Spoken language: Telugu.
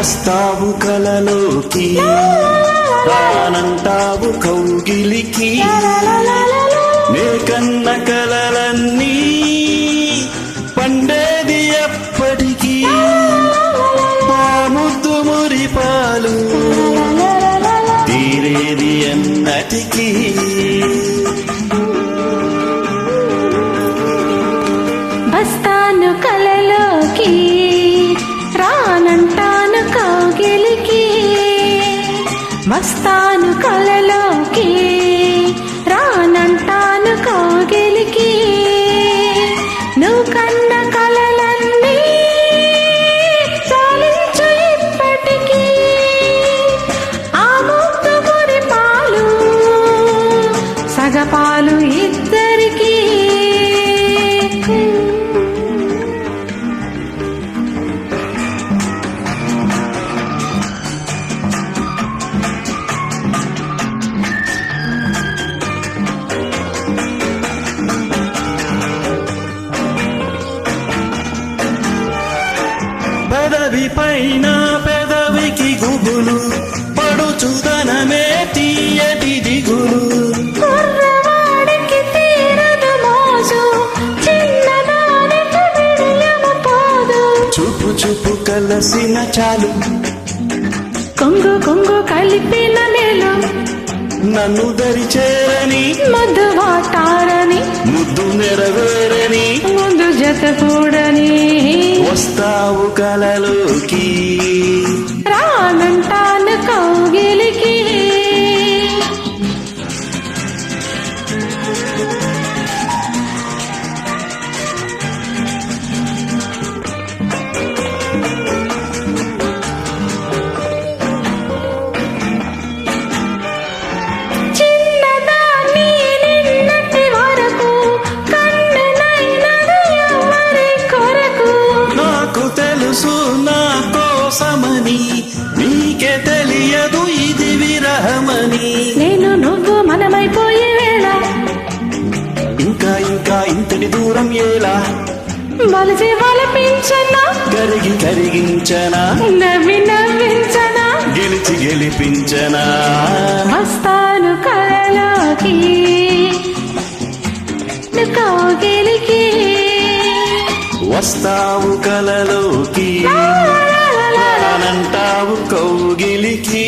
వస్తావు కలలోకి రానంటావు కౌగిలికి నే కన్న కలలన్నీ పండేది ఎప్పటికీ ఆ ముద్దు మురిపాలు తీరేది ఎన్నటికీ వస్తాను కలలోకి రానంటాను కౌగిలికి వస్తాను కలలోకి రానంటాను కౌగిలికి నువ్వు కన్న కలలన్నీ చాలించు ఇప్పటికీ ఆ ముద్దు మురిపాలు సగపాలు ఇద్దరికీ పెదవి పైన పెదవికి గుబులు పడుచుదనమే తీయటి దిగులు కుర్రవాడికి తీరదు మోజు చిన్నదానికి విడియము పోదు చూపు చూపు కలసిన చాలు కొంగు కొంగు కలిపిన మేలు నన్ను దరిచేరని మధు వాటారని ముద్దు నెరవేరని ముందు జత కూడని వస్తావు కలలోకి రానంటాను కౌగిలికి చిన్నదాన్ని నిన్నటి వరకు కన్నులైనది ఎవరి కొరకు నాకు తెలుసు నా కోసమని నీకే తెలియదు ఇది విరహమని నేను నువ్వు మనమైపోయే వేళ ఇంకా ఇంకా ఇంతటి దూరం ఎలా వలసి వలపించనా కరిగి కరిగించనా నవ్వి నవ్వించనా గెలిచి గెలిపించనా వస్తాను కలలోకి కౌగిలికి వస్తావు కలలోకి రానంటావు కౌగిలికి